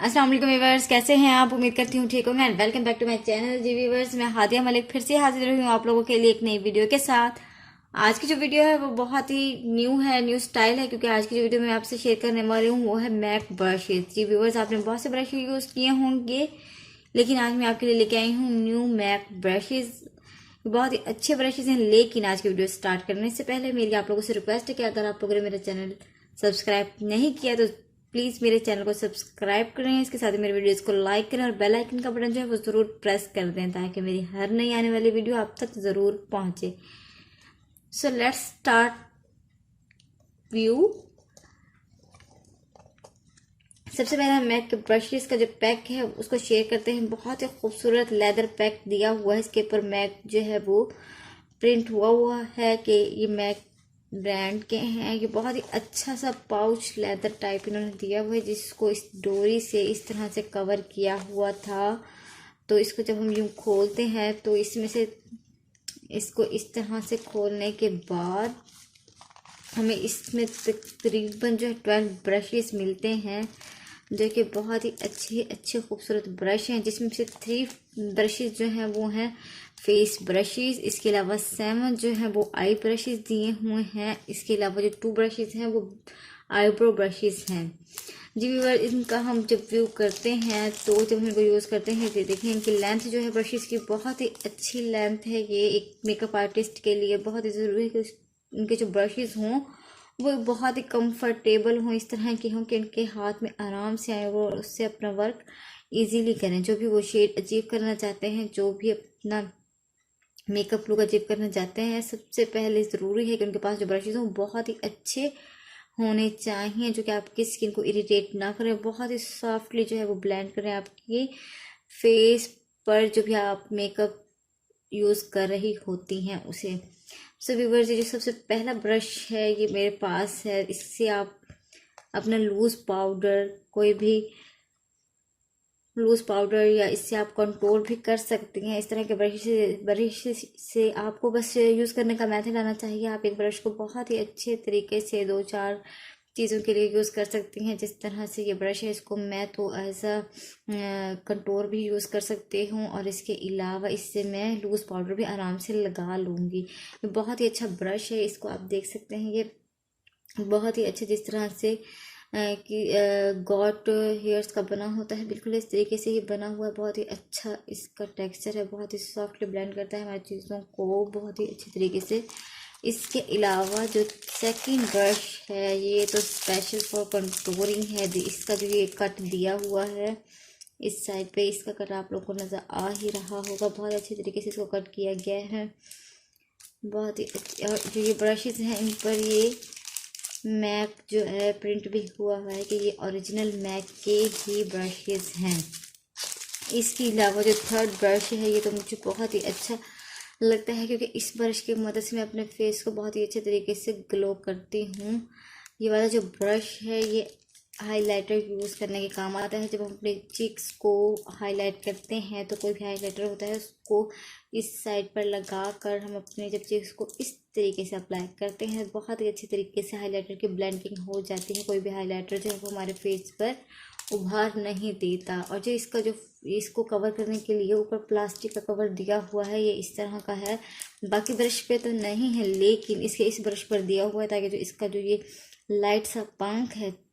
अस्सलाम वालेकुम व्यूअर्स, कैसे हैं आप? उम्मीद करती हूँ ठीक होंगे and welcome back to my channel जी व्यूअर्स। मैं हादिया मलिक फिर से हाजिर हुई हूँ आप लोगों के लिए एक नई वीडियो के साथ। आज की जो वीडियो है वो बहुत ही न्यू है, न्यू स्टाइल है, क्योंकि आज की जो वीडियो मैं आपसे शेयर करने वाली हूँ वो है मैक ब्रशेज। जी व्यूअर्स, आपने बहुत से ब्रश यूज़ किए होंगे, लेकिन आज मैं आपके लिए लेके आई हूँ न्यू मैक ब्रशेज। बहुत ही अच्छे ब्रशेज हैं, लेकिन आज की वीडियो स्टार्ट करने से पहले मेरी आप लोगों से रिक्वेस्ट है कि अगर आप लोगों ने मेरा चैनल सब्सक्राइब नहीं किया तो प्लीज़ मेरे चैनल को सब्सक्राइब करें, इसके साथ ही मेरे वीडियोस को लाइक करें और बेल आइकन का बटन जो है वो ज़रूर प्रेस कर दें ताकि मेरी हर नई आने वाली वीडियो आप तक ज़रूर पहुंचे। So let's start view. सबसे पहले हम मैक के ब्रशेस का जो पैक है उसको शेयर करते हैं। बहुत ही खूबसूरत लेदर पैक दिया हुआ है, इसके ऊपर मैक जो है वो प्रिंट हुआ है कि ये मैक ब्रांड के हैं। ये बहुत ही अच्छा सा पाउच लेदर टाइप इन्होंने दिया हुआ है, जिसको इस डोरी से इस तरह से कवर किया हुआ था। तो इसको जब हम यूँ खोलते हैं तो इसमें से इसको इस तरह से खोलने के बाद हमें इसमें तकरीबन जो है 12 ब्रशेस मिलते हैं, जो कि बहुत ही अच्छे अच्छे खूबसूरत ब्रश हैं, जिसमें से 3 ब्रशेस जो हैं वो हैं फेस ब्रशेस। इसके अलावा 7 जो हैं वो आई ब्रशेस दिए हुए हैं। इसके अलावा जो 2 ब्रशेस हैं वो आईब्रो ब्रशेस हैं। जी व्यूअर, इनका हम जब व्यू करते हैं तो जब हम इनको यूज़ करते हैं तो देखें इनकी लेंथ जो है ब्रशेस की बहुत ही अच्छी लेंथ है। ये एक मेकअप आर्टिस्ट के लिए बहुत ही ज़रूरी है कि इनके जो ब्रशेस हों वो बहुत ही कंफर्टेबल हों, इस तरह के हों कि इनके हाथ में आराम से आए, वो उससे अपना वर्क इजीली करें। जो भी वो शेड अचीव करना चाहते हैं, जो भी अपना मेकअप लुक अचीव करना चाहते हैं, सबसे पहले ज़रूरी है कि उनके पास जो ब्रशेज हों बहुत ही अच्छे होने चाहिए, जो कि आपकी स्किन को इरिटेट ना करें, बहुत ही सॉफ्टली जो है वो ब्लेंड करें आपकी फेस पर जो भी आप मेकअप यूज़ कर रही होती हैं उसे। सो व्यूअर्स, ये जो सबसे पहला ब्रश है ये मेरे पास है। इससे आप अपना लूज़ पाउडर या इससे आप कंट्रोल भी कर सकती हैं। इस तरह के ब्रश से आपको बस यूज़ करने का मेथड आना चाहिए। आप एक ब्रश को बहुत ही अच्छे तरीके से 2-4 चीज़ों के लिए यूज़ कर सकती हैं। जिस तरह से ये ब्रश है, इसको मैं तो एज अ कंटूर भी यूज़ कर सकती हूँ, और इसके अलावा इससे मैं लूज़ पाउडर भी आराम से लगा लूँगी। ये बहुत ही अच्छा ब्रश है, इसको आप देख सकते हैं। ये बहुत ही अच्छे जिस तरह से कि गॉट हेयर्स का बना होता है, बिल्कुल इस तरीके से ही बना हुआ है। बहुत ही अच्छा इसका टेक्सचर है, बहुत ही सॉफ्टली ब्लेंड करता है हमारी चीज़ों को बहुत ही अच्छे तरीके से। इसके अलावा जो सेकंड ब्रश है ये तो स्पेशल फॉर कंटूरिंग है। इसका जो ये कट दिया हुआ है इस साइड पे, इसका कट आप लोग को नज़र आ ही रहा होगा। बहुत अच्छे तरीके से इसको कट किया गया है, बहुत ही अच्छे। और जो ये ब्रशेज़ हैं इन पर ये मैक जो है प्रिंट भी हुआ है कि ये ओरिजिनल मैक के ही ब्रशेज़ हैं। इसके अलावा जो थर्ड ब्रश है ये तो मुझे बहुत ही अच्छा लगता है, क्योंकि इस ब्रश की मदद से मैं अपने फेस को बहुत ही अच्छे तरीके से ग्लो करती हूँ। ये वाला जो ब्रश है ये हाइलाइटर यूज़ करने के काम आता है। जब हम अपने चिक्स को हाईलाइट करते हैं तो कोई भी हाइलाइटर होता है उसको इस साइड पर लगा कर हम अपने जब चिक्स को इस तरीके से अप्लाई करते हैं, बहुत ही अच्छे तरीके से हाइलाइटर की ब्लेंडिंग हो जाती है। कोई भी हाइलाइटर जो है वो हमारे फेस पर उभार नहीं देता। और जो इसको कवर करने के लिए ऊपर प्लास्टिक का कवर दिया हुआ है, ये इस तरह का है। बाकी ब्रश पे तो नहीं है, लेकिन इसके इस ब्रश पर दिया हुआ है ताकि जो इसका जो ये लाइट सा पंख है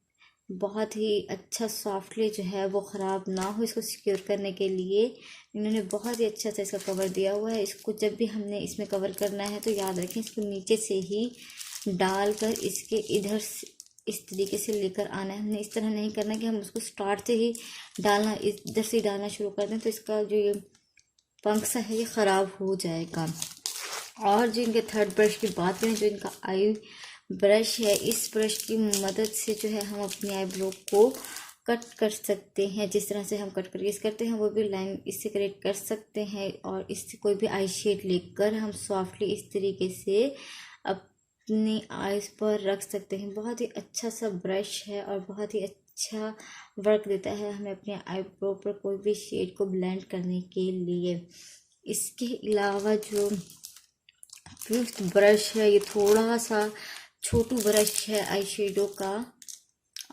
बहुत ही अच्छा सॉफ्टली जो है वो ख़राब ना हो। इसको सिक्योर करने के लिए इन्होंने बहुत ही अच्छा सा इसका कवर दिया हुआ है। इसको जब भी हमने इसमें कवर करना है तो याद रखें इसको नीचे से ही डालकर इसके इधर से इस तरीके से लेकर आना है। हमने इस तरह नहीं करना कि हम उसको स्टार्ट से ही डालना, इधर से डालना शुरू कर दें तो इसका जो ये पंख सा है ये ख़राब हो जाएगा। और जो इनके थर्ड ब्रश की बात करें, जो इनका आई ब्रश है, इस ब्रश की मदद से जो है हम अपनी आईब्रो को कट कर सकते हैं। जिस तरह से हम कट क्रिएट करते हैं वो भी लाइन इससे क्रिएट कर सकते हैं, और इससे कोई भी आई शेड लेकर हम सॉफ्टली इस तरीके से अपनी आईज पर रख सकते हैं। बहुत ही अच्छा सा ब्रश है और बहुत ही अच्छा वर्क देता है हमें अपने आईब्रो पर कोई भी शेड को ब्लेंड करने के लिए। इसके अलावा जो फिफ्थ ब्रश है ये थोड़ा सा छोटू ब्रश है आई शेडो का,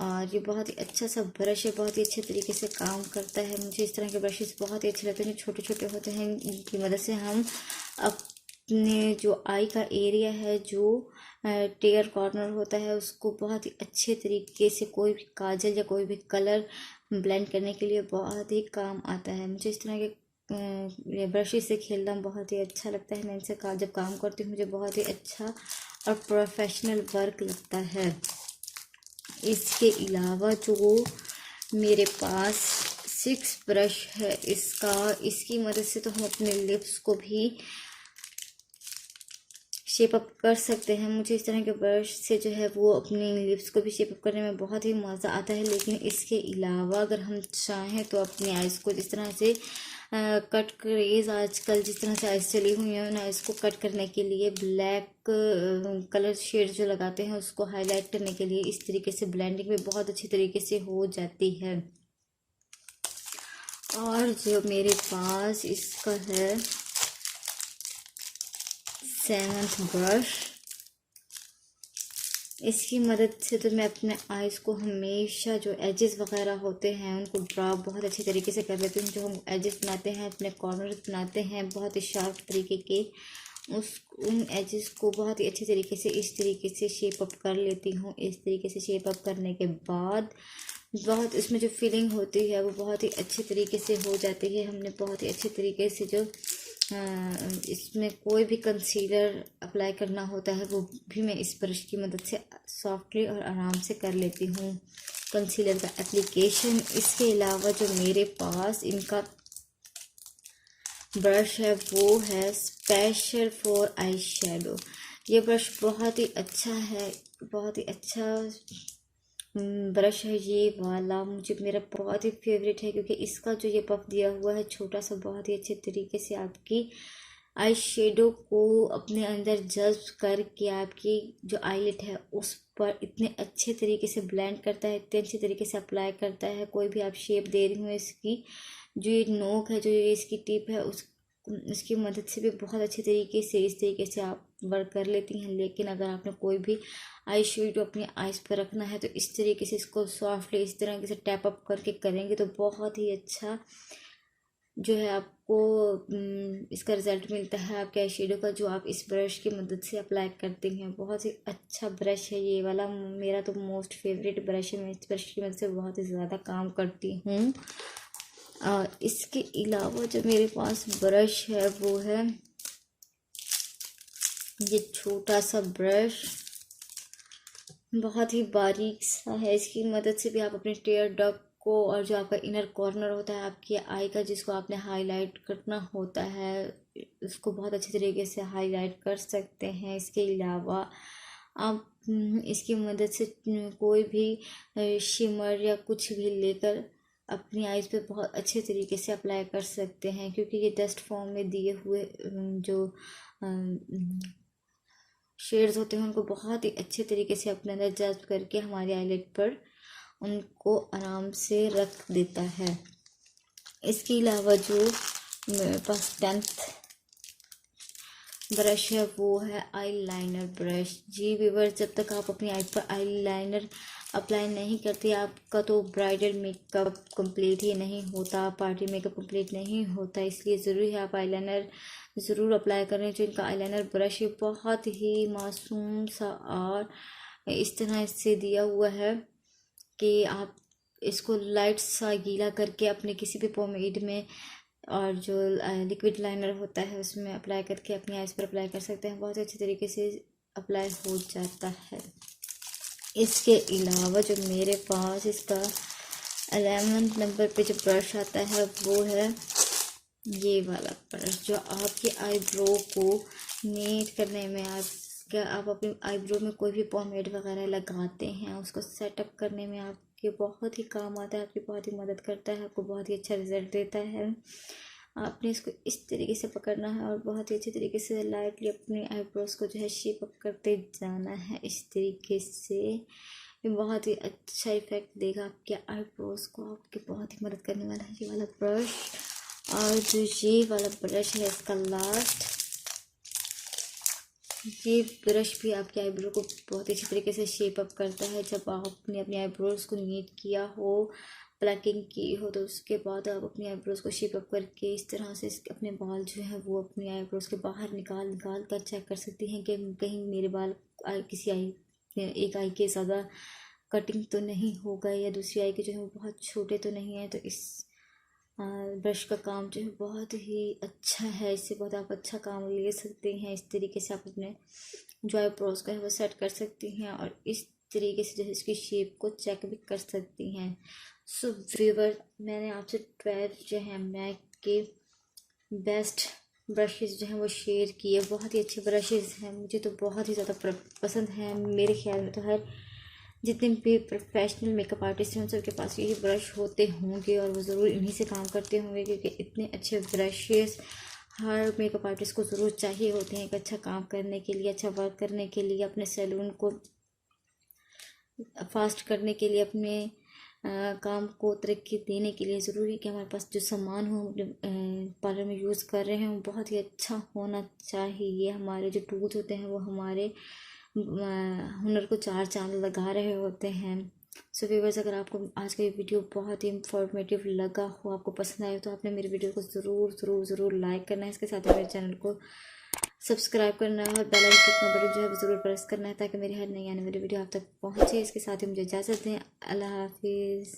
और ये बहुत ही अच्छा सा ब्रश है, बहुत ही अच्छे तरीके से काम करता है। मुझे इस तरह के ब्रशेस बहुत ही अच्छे लगते हैं जो छोटे छोटे होते हैं। इनकी मदद से हम अपने जो आई का एरिया है, जो टेयर कॉर्नर होता है, उसको बहुत ही अच्छे तरीके से कोई भी काजल या कोई भी कलर ब्लेंड करने के लिए बहुत ही काम आता है। मुझे इस तरह के ब्रशेस से खेलना बहुत ही अच्छा लगता है। मैं इनसे जब काम करती हूँ मुझे बहुत ही अच्छा और प्रोफेशनल वर्क लगता है। इसके अलावा जो मेरे पास 6 ब्रश है इसकी मदद से तो हम अपने लिप्स को भी शेप अप कर सकते हैं। मुझे इस तरह के ब्रश से जो है वो अपनी लिप्स को भी शेप अप करने में बहुत ही मज़ा आता है। लेकिन इसके अलावा अगर हम चाहें तो अपनी आइज़ को जिस तरह से कट क्रेज आजकल जिस तरह से आइज़ चली हुई है, उन आइज़ को कट करने के लिए ब्लैक कलर शेड जो लगाते हैं उसको हाईलाइट करने के लिए इस तरीके से ब्लेंडिंग भी बहुत अच्छी तरीके से हो जाती है। और जो मेरे पास इसका है 7th ब्रश, इसकी मदद से तो मैं अपने आइज़ को हमेशा जो एजेस वगैरह होते हैं उनको ड्रा बहुत अच्छी तरीके से कर लेती हूँ। जो हम एजेस बनाते हैं, अपने कॉर्नर्स बनाते हैं बहुत ही शार्प तरीके के, उन एजेस को बहुत ही अच्छे तरीके से इस तरीके से शेप अप कर लेती हूँ। इस तरीके से शेप अप करने के बाद बहुत इसमें जो फीलिंग होती है वो बहुत ही अच्छे तरीके से हो जाती है। हमने बहुत ही अच्छे तरीके से जो इसमें कोई भी कंसीलर अप्लाई करना होता है वो भी मैं इस ब्रश की मदद से सॉफ्टली और आराम से कर लेती हूँ कंसीलर का एप्लीकेशन। इसके अलावा जो मेरे पास इनका ब्रश है वो है स्पेशल फॉर आई शेडो। ये ब्रश बहुत ही अच्छा है, बहुत ही अच्छा ब्रश है ये वाला। मुझे मेरा बहुत ही फेवरेट है क्योंकि इसका जो ये पफ दिया हुआ है छोटा सा, बहुत ही अच्छे तरीके से आपकी आई शेडो को अपने अंदर जज्ब करके आपकी जो आईलिड है उस पर इतने अच्छे तरीके से ब्लेंड करता है, इतने अच्छे तरीके से अप्लाई करता है। कोई भी आप शेप दे रही हूँ इसकी जो ये नोक है, जो ये इसकी टिप है, उसकी मदद से भी बहुत अच्छे तरीके से इस तरीके से आप वर्क कर लेती हैं। लेकिन अगर आपने कोई भी आई शेडो अपनी आइज़ पर रखना है तो इस तरीके से इसको सॉफ्टली इस तरह से टैप अप करके करेंगे तो बहुत ही अच्छा जो है आपको इसका रिजल्ट मिलता है आपके आई शेडो का, जो आप इस ब्रश की मदद से अप्लाई करते हैं। बहुत ही अच्छा ब्रश है ये वाला, मेरा तो मोस्ट फेवरेट ब्रश है। मैं इस ब्रश की मदद से बहुत ही ज़्यादा काम करती हूँ। और इसके अलावा जो मेरे पास ब्रश है वो है ये छोटा सा ब्रश, बहुत ही बारीक सा है। इसकी मदद से भी आप अपने टेयर डक को और जो आपका इनर कॉर्नर होता है आपकी आई का, जिसको आपने हाईलाइट करना होता है, उसको बहुत अच्छे तरीके से हाईलाइट कर सकते हैं। इसके अलावा आप इसकी मदद से कोई भी शिमर या कुछ भी लेकर अपनी आइज़ पे बहुत अच्छे तरीके से अप्लाई कर सकते हैं, क्योंकि ये डस्ट फॉर्म में दिए हुए जो शेड्स होते हैं उनको बहुत ही अच्छे तरीके से अपने अंदर जज्ब करके हमारी आईलिड पर उनको आराम से रख देता है। इसके अलावा जो मेरे पास 10th ब्रश है वो है आई लाइनर ब्रश। जी व्यूअर्स, जब तक आप अपनी आई पर आई लाइनर अप्लाई नहीं करती आपका तो ब्राइडल मेकअप कंप्लीट ही नहीं होता, पार्टी मेकअप कंप्लीट नहीं होता। इसलिए ज़रूरी है आप आईलाइनर ज़रूर अप्लाई करें। जो इनका आईलाइनर ब्रश है बहुत ही मासूम सा और इस तरह से दिया हुआ है कि आप इसको लाइट सा गीला करके अपने किसी भी पोमेड में और जो लिक्विड लाइनर होता है उसमें अप्लाई करके अपनी आइज़ पर अप्लाई कर सकते हैं। बहुत अच्छे तरीके से अप्लाई हो जाता है। इसके अलावा जो मेरे पास इसका 11th नंबर पे जो ब्रश आता है वो है ये वाला ब्रश, जो आपकी आईब्रो को नीट करने में आप अपनी आईब्रो में कोई भी पोमेड वगैरह लगाते हैं उसको सेटअप करने में आपके बहुत ही काम आता है, आपकी बहुत ही मदद करता है, आपको बहुत ही अच्छा रिजल्ट देता है। आपने इसको इस तरीके से पकड़ना है और बहुत ही अच्छे तरीके से लाइटली अपनी आईब्रोज को जो है शेप अप करते जाना है इस तरीके से। ये बहुत ही अच्छा इफेक्ट देगा आपके आईब्रोज को, आपकी बहुत ही मदद करने वाला है ये वाला ब्रश। और जो ये वाला ब्रश है इसका लास्ट ये ब्रश भी आपके आईब्रो को बहुत अच्छी तरीके से शेप अप करता है। जब आपने अपने आईब्रोज को नीट किया हो, प्लकिंग की हो, तो उसके बाद आप अपनी आईब्रोज को शेप अप करके इस तरह से अपने बाल जो है वो अपनी आईब्रोज के बाहर निकाल निकाल कर चेक कर सकती हैं कि कहीं मेरे बाल किसी आई एक आई के ज़्यादा कटिंग तो नहीं हो गए या दूसरी आई के जो है वो बहुत छोटे तो नहीं है। तो इस ब्रश का काम जो है बहुत ही अच्छा है, इससे बहुत आप अच्छा काम ले सकते हैं। इस तरीके से आप अपने जो आईब्रोज का है वो सेट कर सकती हैं और इस तरीके से जो है इसकी शेप को चेक भी कर सकती हैं। सो व्यूअर, मैंने आपसे 12 जो है मैक के बेस्ट ब्रशेज़ जो हैं वो शेयर किए। बहुत ही अच्छे ब्रशेज़ हैं, मुझे तो बहुत ही ज़्यादा पसंद हैं। मेरे ख्याल में तो हर जितने भी प्रोफेशनल मेकअप आर्टिस्ट हैं उन सबके पास यही ब्रश होते होंगे और वो ज़रूर इन्हीं से काम करते होंगे, क्योंकि इतने अच्छे ब्रशेज़ हर मेकअप आर्टिस्ट को ज़रूर चाहिए होते हैं एक अच्छा काम करने के लिए, अच्छा वर्क करने के लिए, अपने सैलून को फास्ट करने के लिए, अपने काम को तरक्की देने के लिए। ज़रूरी है कि हमारे पास जो सामान हो पार्लर में यूज़ कर रहे हैं वो बहुत ही अच्छा होना चाहिए। हमारे जो टूल्स होते हैं वो हमारे हुनर को चार चांद लगा रहे होते हैं। सो व्यूअर्स, अगर आपको आज का ये वीडियो बहुत ही इंफॉर्मेटिव लगा हो, आपको पसंद आए, तो आपने मेरे वीडियो को ज़रूर ज़रूर ज़रूर लाइक करना है। इसके साथ ही मेरे चैनल को सब्सक्राइब करना है और बेल आइकन का बटन जो है ज़रूर प्रेस करना है, ताकि मेरी हर नई आने वाली वीडियो आप तक पहुँचे। इसके साथ ही मुझे इजाज़त दें। अल्लाह हाफिज़।